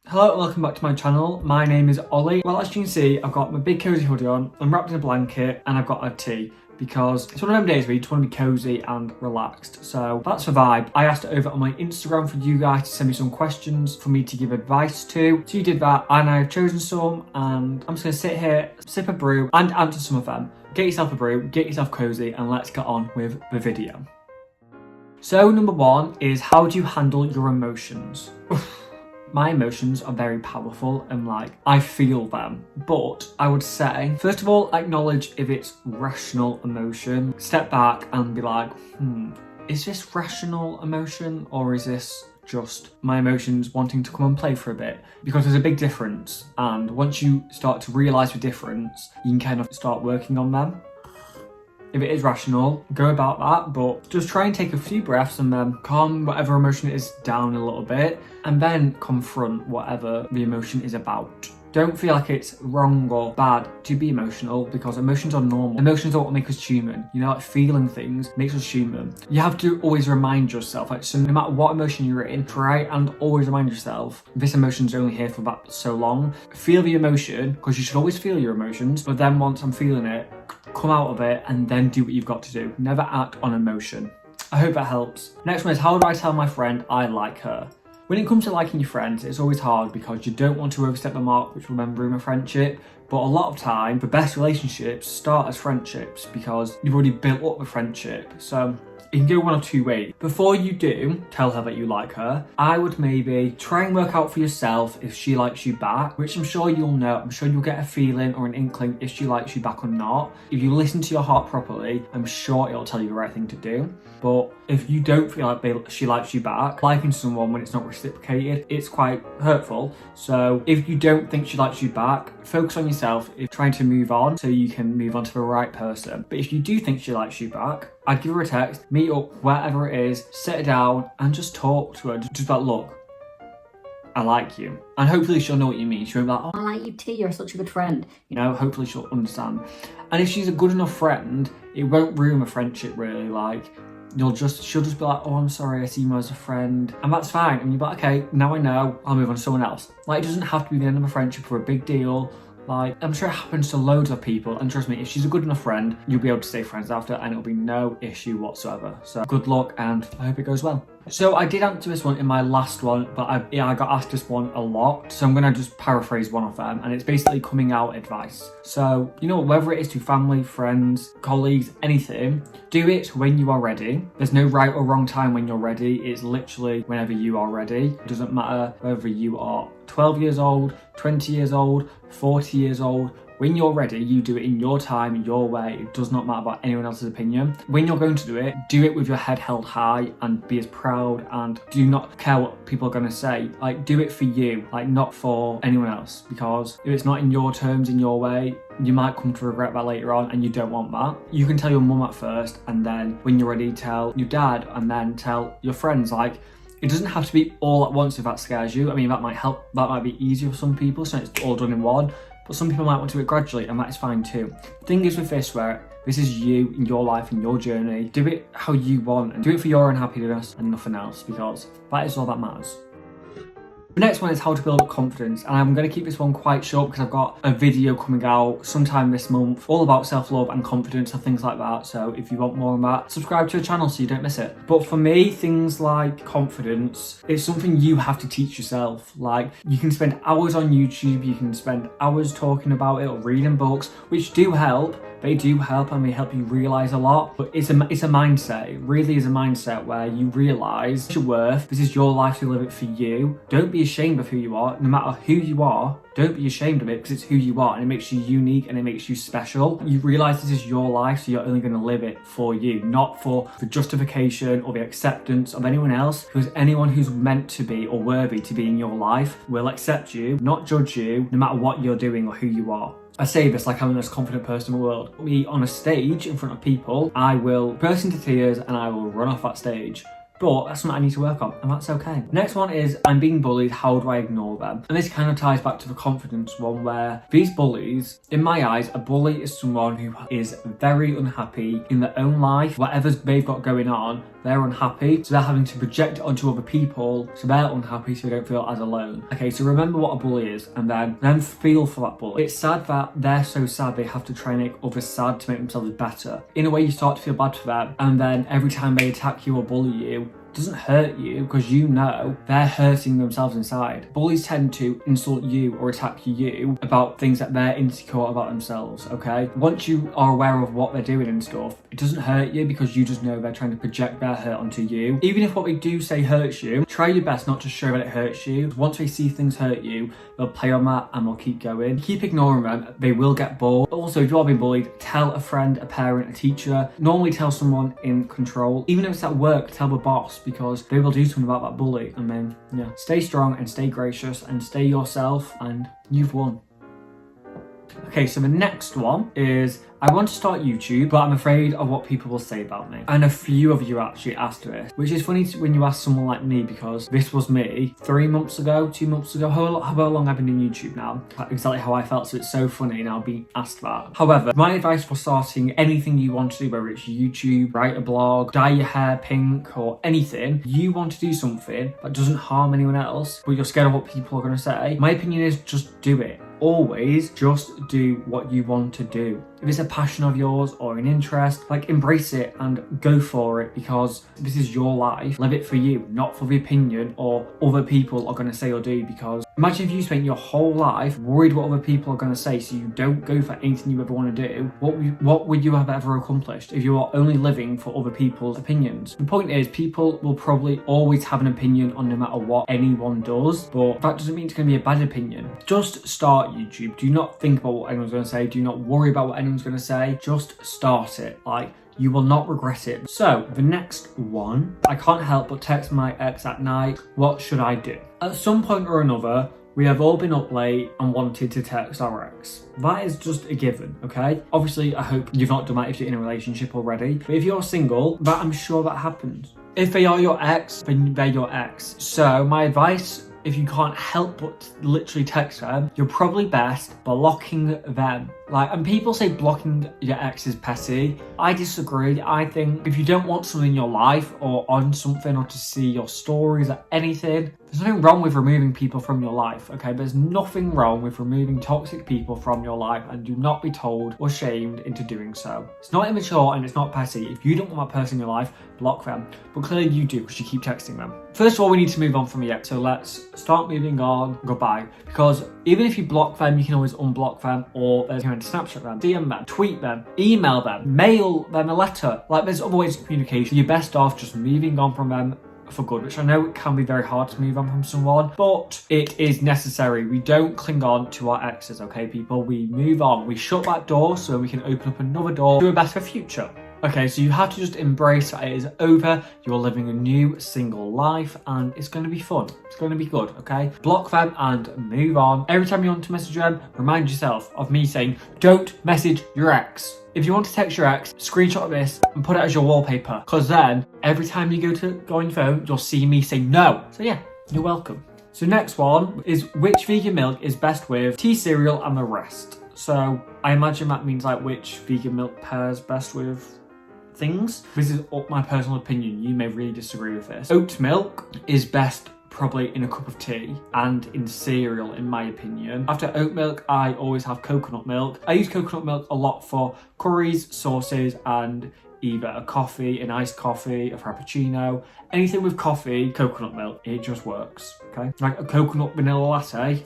Hello and welcome back to my channel. My name is Ollie. Well, as you can see, I've got my big cozy hoodie on, I'm wrapped in a blanket and I've got a tea because it's one of them days where you just want to be cozy and relaxed. So that's the vibe. I asked it over on my Instagram for you guys to send me some questions for me to give advice to. So you did that and I've chosen some and I'm just going to sit here, sip a brew and answer some of them. Get yourself a brew, get yourself cozy and let's get on with the video. So number one is, how do you handle your emotions? My emotions are very powerful and I feel them, but I would say, first of all, acknowledge if it's rational emotion. Step back and be like, is this rational emotion or is this just my emotions wanting to come and play for a bit? Because there's a big difference, and once you start to realise the difference, you can kind of start working on them. If it is rational, go about that, but just try and take a few breaths and then calm whatever emotion it is down a little bit and then confront whatever the emotion is about. Don't feel like it's wrong or bad to be emotional, because emotions are normal. Emotions are what make us human. You know, feeling things makes us human. You have to always remind yourself, so no matter what emotion you're in, try and always remind yourself, this emotion's only here for about so long. Feel the emotion, because you should always feel your emotions, but then once I'm feeling it, come out of it and then do what you've got to do. Never act on emotion. I hope that helps. Next one is, how do I tell my friend I like her? When it comes to liking your friends, it's always hard because you don't want to overstep the mark, which will then ruin a friendship. But a lot of time, the best relationships start as friendships because you've already built up the friendship. So it can go one of two ways. Before you do tell her that you like her, I would maybe try and work out for yourself if she likes you back, which I'm sure you'll know. I'm sure you'll get a feeling or an inkling if she likes you back or not. If you listen to your heart properly, I'm sure it'll tell you the right thing to do. But if you don't feel like she likes you back, liking someone when it's not reciprocated, it's quite hurtful. So if you don't think she likes you back, focus on yourself, trying to move on so you can move on to the right person. But if you do think she likes you back, I'd give her a text, meet up wherever it is, sit her down and just talk to her. Just about, look, I like you. And hopefully she'll know what you mean. She won't be like, oh, I like you too, you're such a good friend. You know, hopefully she'll understand. And if she's a good enough friend, it won't ruin a friendship really. She'll just be like, oh, I'm sorry, I see you as a friend. And that's fine. And you'll be like, okay, now I know, I'll move on to someone else. It doesn't have to be the end of a friendship or a big deal. I'm sure it happens to loads of people, and trust me, if she's a good enough friend, you'll be able to stay friends after and it'll be no issue whatsoever. So good luck and I hope it goes well. So I did answer this one in my last one, but I got asked this one a lot. So I'm gonna just paraphrase one of them, and it's basically coming out advice. So, you know, whether it is to family, friends, colleagues, anything, do it when you are ready. There's no right or wrong time when you're ready. It's literally whenever you are ready. It doesn't matter whether you are 12 years old, 20 years old, 40 years old. When you're ready, you do it in your time, in your way. It does not matter about anyone else's opinion. When you're going to do it with your head held high and be as proud, and do not care what people are going to say. Do it for you, not for anyone else. Because if it's not in your terms, in your way, you might come to regret that later on, and you don't want that. You can tell your mum at first, and then when you're ready, tell your dad, and then tell your friends. It doesn't have to be all at once if that scares you. I mean, that might help. That might be easier for some people, so it's all done in one. But some people might want to do it gradually, and that is fine too. The thing is with this, where this is you in your life, in your journey, do it how you want and do it for your own happiness and nothing else, because that is all that matters. The next one is how to build up confidence, and I'm going to keep this one quite short because I've got a video coming out sometime this month all about self-love and confidence and things like that. So if you want more on that, subscribe to the channel so you don't miss it. But for me, things like confidence, it's something you have to teach yourself. You can spend hours on YouTube, you can spend hours talking about it or reading books, which do help. They do help and they help you realise a lot, but it's a mindset. It really is a mindset where you realise your worth. This is your life, to live it for you. Don't be ashamed of who you are. No matter who you are, don't be ashamed of it, because it's who you are and it makes you unique and it makes you special. You realise this is your life, so you're only going to live it for you, not for the justification or the acceptance of anyone else, because anyone who's meant to be or worthy to be in your life will accept you, not judge you, no matter what you're doing or who you are. I say this like I'm the most confident person in the world. Me on a stage in front of people, I will burst into tears and I will run off that stage. But that's something I need to work on, and that's okay. Next one is, I'm being bullied, how do I ignore them? And this kind of ties back to the confidence one, where these bullies, in my eyes, a bully is someone who is very unhappy in their own life, whatever they've got going on, they're unhappy, so they're having to project it onto other people, so they're unhappy, so they don't feel as alone. Okay, so remember what a bully is, and then feel for that bully. It's sad that they're so sad they have to try and make others sad to make themselves better. In a way, you start to feel bad for them, and then every time they attack you or bully you, doesn't hurt you because you know they're hurting themselves inside. Bullies tend to insult you or attack you about things that they're insecure about themselves, okay? Once you are aware of what they're doing and stuff, it doesn't hurt you because you just know they're trying to project their hurt onto you. Even if what they do say hurts you, try your best not to show that it hurts you. Once they see things hurt you, they'll play on that and they'll keep going. Keep ignoring them, they will get bored. Also, if you are being bullied, tell a friend, a parent, a teacher. Normally tell someone in control. Even if it's at work, tell the boss, because they will do something about that bully. And then, yeah, stay strong and stay gracious and stay yourself, and you've won. Okay, so the next one is, I want to start YouTube, but I'm afraid of what people will say about me. And a few of you actually asked this, which is funny when you ask someone like me, because this was me 3 months ago, 2 months ago, how long I've been in YouTube now, exactly how I felt, so it's so funny now being asked that. However, my advice for starting anything you want to do, whether it's YouTube, write a blog, dye your hair pink, or anything, you want to do something that doesn't harm anyone else, but you're scared of what people are going to say, my opinion is just do it. Always just do what you want to do. If it's a passion of yours or an interest, like, embrace it and go for it, because this is your life. Live it for you, not for the opinion or other people are going to say or do. Because imagine if you spent your whole life worried what other people are going to say, so you don't go for anything you ever want to do. What would you have ever accomplished if you are only living for other people's opinions? The point is, people will probably always have an opinion on no matter what anyone does, but that doesn't mean it's going to be a bad opinion. Just start YouTube. Do not think about what anyone's going to say. Do not worry about what anyone's going to say. Just start it. Like, you will not regret it. So the next one, I can't help but text my ex at night. What should I do? At some point or another, we have all been up late and wanted to text our ex. That is just a given, okay? Obviously, I hope you've not done that if you're in a relationship already. But if you're single, I'm sure that happens. If they are your ex, then they're your ex. So my advice, if you can't help but literally text them, you're probably best blocking them. And people say blocking your ex is petty. I disagree. I think if you don't want something in your life or on something, or to see your stories or anything, there's nothing wrong with removing people from your life, okay? There's nothing wrong with removing toxic people from your life, and do not be told or shamed into doing so. It's not immature and it's not petty. If you don't want that person in your life, block them. But clearly you do, because you keep texting them. First of all, we need to move on from the ex, so let's start moving on. Goodbye. Because even if you block them, you can always unblock them, or there's going to Snapchat them, DM them, tweet them, email them, mail them a letter. There's other ways of communication. You're best off just moving on from them for good, which I know it can be very hard to move on from someone, but it is necessary. We don't cling on to our exes, okay, people? We move on. We shut that door so we can open up another door to a better future. Okay, so you have to just embrace that it is over. You're living a new single life, and it's going to be fun. It's going to be good, okay? Block them and move on. Every time you want to message them, remind yourself of me saying, don't message your ex. If you want to text your ex, screenshot this and put it as your wallpaper, because then every time you go on your phone, you'll see me say no. So yeah, you're welcome. So next one is, which vegan milk is best with tea, cereal and the rest? So I imagine that means which vegan milk pairs best with things. This is my personal opinion. You may really disagree with this. Oat milk is best probably in a cup of tea and in cereal, in my opinion. After oat milk, I always have coconut milk. I use coconut milk a lot for curries, sauces, and either a coffee, an iced coffee, a frappuccino, anything with coffee, coconut milk, it just works, okay? Like a coconut vanilla latte.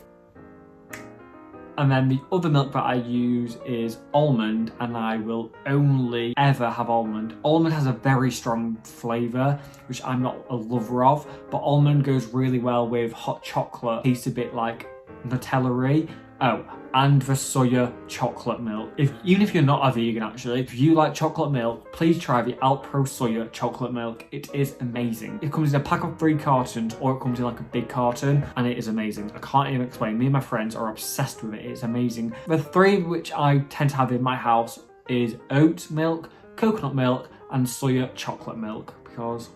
And then the other milk that I use is almond, and I will only ever have almond. Almond has a very strong flavour, which I'm not a lover of, but almond goes really well with hot chocolate. Tastes a bit like Nutella-y. Oh, and the soya chocolate milk. Even if you're not a vegan, actually, if you like chocolate milk, please try the Alpro soya chocolate milk. It is amazing. It comes in a pack of 3 cartons, or it comes in a big carton, and it is amazing. I can't even explain. Me and my friends are obsessed with it. It's amazing. The 3 which I tend to have in my house is oat milk, coconut milk, and soya chocolate milk, because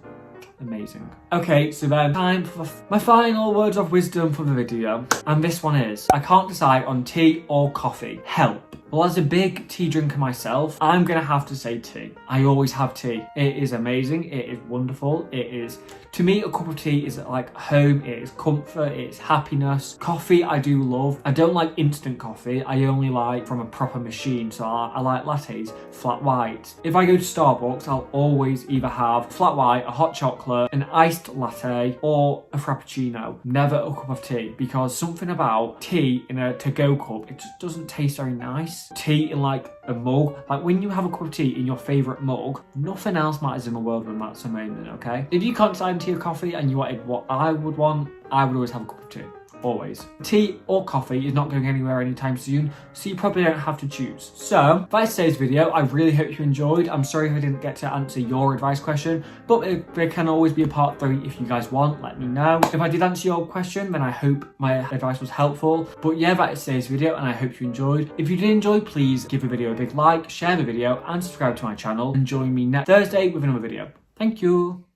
amazing. Okay, so then time for my final words of wisdom for the video, and this one is, I can't decide on tea or coffee. Help. Well, as a big tea drinker myself, I'm gonna have to say tea. I always have tea. It is amazing, it is wonderful, it is, to me, a cup of tea is like home, it is comfort, it is happiness. Coffee I do love. I don't like instant coffee, I only like from a proper machine, so I like lattes, flat white. If I go to Starbucks, I'll always either have flat white, a hot chocolate, an iced latte, or a frappuccino. Never a cup of tea, because something about tea in a to-go cup, it just doesn't taste very nice. Tea in like a mug, like when you have a cup of tea in your favourite mug, nothing else matters in the world when that's amazing, okay? If you can't decide on tea or coffee and you wanted what I would want, I would always have a cup of tea. Always. Tea or coffee is not going anywhere anytime soon, so you probably don't have to choose. So, that's today's video. I really hope you enjoyed. I'm sorry if I didn't get to answer your advice question, but there can always be a part 3 if you guys want. Let me know. If I did answer your question, then I hope my advice was helpful. But yeah, that is today's video, and I hope you enjoyed. If you did enjoy, please give the video a big like, share the video, and subscribe to my channel, and join me next Thursday with another video. Thank you.